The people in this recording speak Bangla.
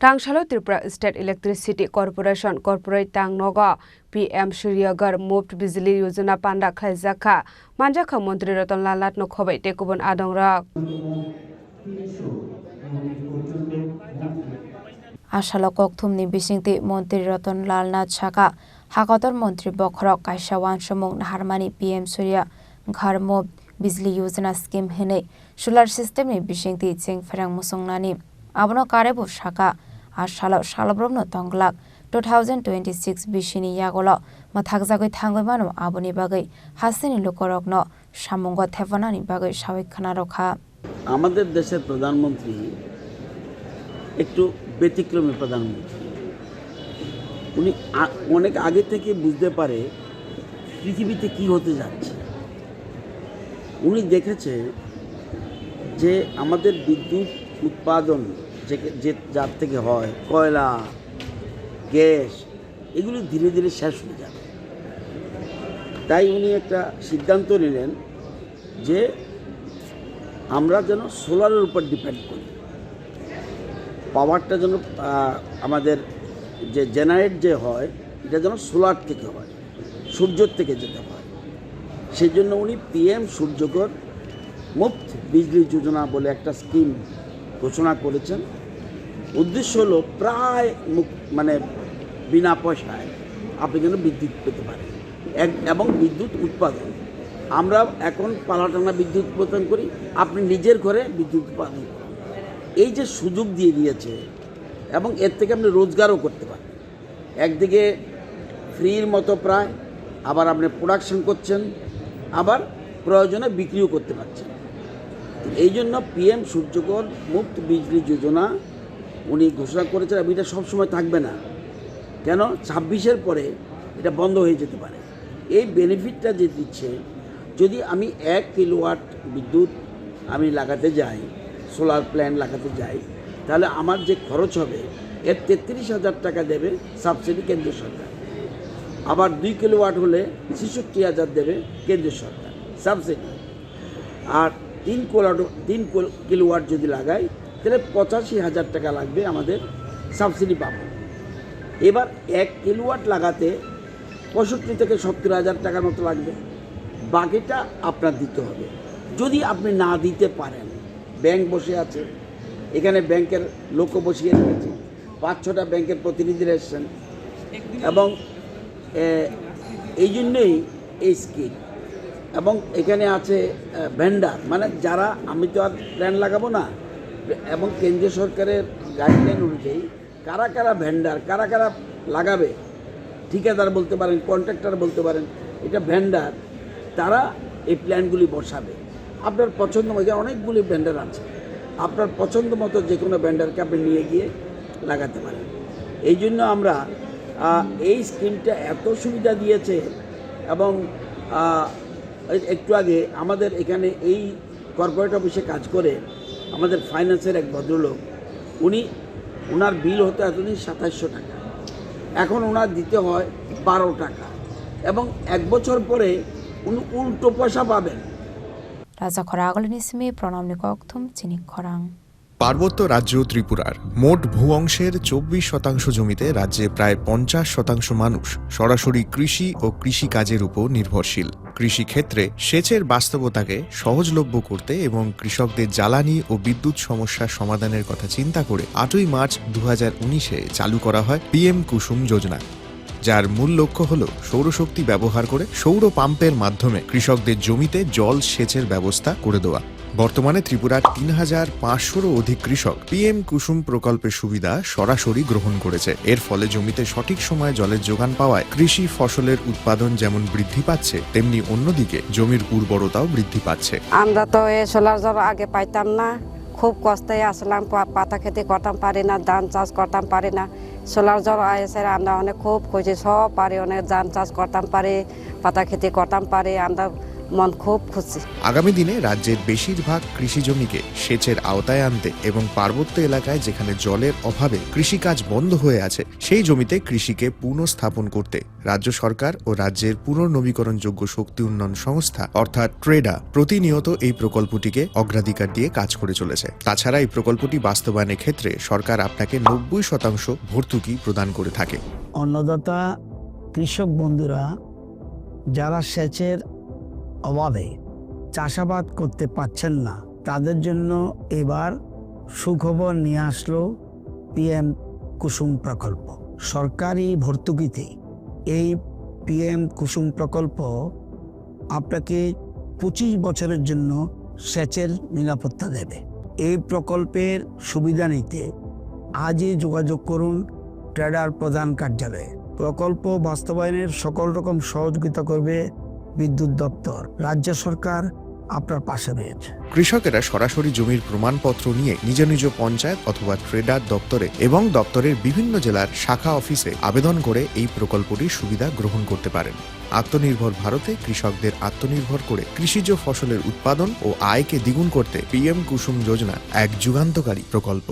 Tangshalo Tripura State Electricity Corporation Corporate Tangnoga PM Suryagar Moved Bijli Yojana Panda Khaizakha Manjakha Mantri Ratan Lalat no khobai tekubon adongrak Ashala kokthumni bisingti Mantri Ratan Lalnath Chaka Hakator Mantri Bokhrok Kaishawan Shamung Harmani PM Surya Ghar Moved Bijli Yojana Scheme hene solar system ni bisingti ching ferang musongnani abono karebo shaka Ashala Shalabromno Tonglak 2026 Bishini Yagolo Mathakzagoi Tangomano Aboni Bagai Hasini Lukorogno Shamungo Tevanani Bagai Shawikhana Rokha আমাদের দেশের প্রধানমন্ত্রী একটু ব্যতিক্রমী প্রধানমন্ত্রী উনি অনেক আগে থেকে বুঝতে পারে পৃথিবীতে কি হতে যাচ্ছে উনি দেখেছে যে আমাদের বিদ্যুৎ উৎপাদন যে যার থেকে হয় কয়লা গ্যাস এগুলো ধীরে ধীরে শেষ হয়ে যাবে তাই উনি একটা সিদ্ধান্ত নিলেন যে আমরা যেন সোলারের উপর ডিপেন্ড করি পাওয়ারটা যেন আমাদের যে জেনারেট যে হয় এটা যেন সোলার থেকে হয় সূর্যের থেকে যেতে হয় সেই জন্য উনি PM সূর্যঘর মুফত বিজলি যোজনা বলে একটা স্কিম ঘোষণা করেছেন উদ্দেশ্য হলো প্রায় মানে বিনা পয়সায় আপনি যেন বিদ্যুৎ পেতে পারেন এবং বিদ্যুৎ উৎপাদন আমরা এখন পালাটানা বিদ্যুৎ উৎপাদন করি আপনি নিজের ঘরে বিদ্যুৎ উৎপাদন করুন এই যে সুযোগ দিয়ে দিয়েছে এবং এর থেকে আপনি রোজগারও করতে পারেন একদিকে ফ্রির মতো প্রায় আবার আপনি প্রোডাকশন করছেন আবার প্রয়োজনে বিক্রিও করতে পারছেন এই জন্য PM সূর্যঘর মুফত বিজলি যোজনা উনি ঘোষণা করেছেন এবং এটা সবসময় থাকবে না কেন 26-এর পরে এটা বন্ধ হয়ে যেতে পারে এই বেনিফিটটা যে দিচ্ছে যদি আমি 1 কিলোওয়াট বিদ্যুৎ আমি লাগাতে যাই সোলার প্ল্যান্ট লাগাতে যাই তাহলে আমার যে খরচ হবে এর 33,000 টাকা দেবে সাবসিডি কেন্দ্র সরকার আবার 2 কিলোওয়াট হলে 66,000 দেবে কেন্দ্র সরকার সাবসিডি আর 3 কিলোওয়াট যদি লাগাই তাহলে 85,000 টাকা লাগবে আমাদের সাবসিডি পাবো এবার 1 কিলোওয়াট লাগাতে 65 থেকে 70,000 টাকার মতো লাগবে বাকিটা আপনার দিতে হবে যদি আপনি না দিতে পারেন ব্যাংক বসে আছে এখানে ব্যাংকের লোক বসিয়ে রেখেছে 5-6টা ব্যাংকের প্রতিনিধিরা এসেছেন এবং এই জন্যই এই স্কিম এবং এখানে আছে ভেন্ডার মানে যারা আমি তো আর প্ল্যান লাগাবো না এবং কেন্দ্রীয় সরকারের গাইডলাইন অনুযায়ী কারা কারা ভেন্ডার কারা কারা লাগাবে ঠিকাদার বলতে পারেন কন্ট্রাক্টর বলতে পারেন এটা ভেন্ডার তারা এই প্ল্যানগুলি বসাবে আপনার পছন্দ মতো অনেকগুলি ভেন্ডার আছে আপনার পছন্দ মতো যে কোনো ভেন্ডারকে আপনি নিয়ে গিয়ে লাগাতে পারেন এই জন্য আমরা এই স্কিমটা এত সুবিধা দিয়েছে এবং একটু আগে আমাদের এখানে এই কর্পোরেট অফিসে কাজ করে আমাদের ফাইন্যান্সের এক ভদ্রলোক ওনার বিল হতো এতদিন 2700 টাকা এখন ওনার দিতে হয় 12 টাকা এবং 1 বছর পরে উনি উল্টো পয়সা পাবেন রাজা খরাগলিনিসমি প্রণামনি কক্থম চিনি খরাং পার্বত্য রাজ্য ত্রিপুরার মোট ভূ অংশের 24% জমিতে রাজ্যে প্রায় 50% মানুষ সরাসরি কৃষি ও কৃষিকাজের উপর নির্ভরশীল কৃষিক্ষেত্রে সেচের বাস্তবতাকে সহজলভ্য করতে এবং কৃষকদের জ্বালানি ও বিদ্যুৎ সমস্যার সমাধানের কথা চিন্তা করে 8ই মার্চ 2019-এ চালু করা হয় PM কুসুম যোজনা যার মূল লক্ষ্য হল সৌরশক্তি ব্যবহার করে সৌর পাম্পের মাধ্যমে কৃষকদের জমিতে জল সেচের ব্যবস্থা করে দেওয়া বর্তমানে ত্রিপুরার 3,500-রও অধিক কৃষক PM কুসুম প্রকল্পের সুবিধা সরাসরি গ্রহণ করেছে এর ফলে জমিতে সঠিক সময়ে জলের যোগান পাওয়ায় কৃষি ফসলের উৎপাদন যেমন বৃদ্ধি পাচ্ছে তেমনি অন্যদিকে জমির উর্বরতাও বৃদ্ধি পাচ্ছে আমরা তো এই সোলার জল আগে পাইতাম না খুব কষ্টে আসলাম পাতা খেতে করতাম পারি না ধান চাষ করতাম পারি না সোলার জল এসে আমরা অনেক খুব খুশি সব পারি অনেক ধান চাষ করতাম পারি পাতা খেতে করতাম পারি আমরা মন খুব খুশি। আগামী দিনে রাজ্যের বেশিরভাগ কৃষি জমিকে সেচের আওতায় আনতে এবং পার্বত্য এলাকায় যেখানে জলের অভাবে কৃষিকাজ বন্ধ হয়ে আছে সেই জমিতে কৃষিকে পুনঃস্থাপন করতে রাজ্য সরকার ও রাজ্যের পুনর্নবীকরণযোগ্য শক্তি উন্নয়ন সংস্থা অর্থাৎ ট্রেডা প্রতিনিয়ত এই প্রকল্পটিকে অগ্রাধিকার দিয়ে কাজ করে চলেছে। তাছাড়া এই প্রকল্পটি বাস্তবায়নের ক্ষেত্রে সরকার আপনাকে 90% ভর্তুকি প্রদান করে থাকে। অন্নদাতা কৃষক বন্ধুরা যারা সেচের অভাবে চাষাবাদ করতে পারছেন না তাদের জন্য এবার সুখবর নিয়ে আসলো পিএম কুসুম প্রকল্প। সরকারি ভর্তুকিতে এই পিএম কুসুম প্রকল্প আপনাকে 25 বছরের জন্য সেচের নিরাপত্তা দেবে। এই প্রকল্পের সুবিধা নিতে আজই যোগাযোগ করুন ট্রেডার প্রধান কার্যালয়ে। প্রকল্প বাস্তবায়নের সকল রকম সহযোগিতা করবে বিদ্যুৎ দপ্তর। রাজ্য সরকার আপনার পাশে রয়েছে। কৃষকেরা সরাসরি জমির প্রমাণপত্র নিয়ে নিজ নিজ পঞ্চায়েত অথবা ট্রেডার দপ্তরে এবং দপ্তরের বিভিন্ন জেলার শাখা অফিসে আবেদন করে এই প্রকল্পটির সুবিধা গ্রহণ করতে পারেন। আত্মনির্ভর ভারতে কৃষকদের আত্মনির্ভর করে কৃষিজ ফসলের উৎপাদন ও আয়কে দ্বিগুণ করতে পিএম কুসুম যোজনা এক যুগান্তকারী প্রকল্প।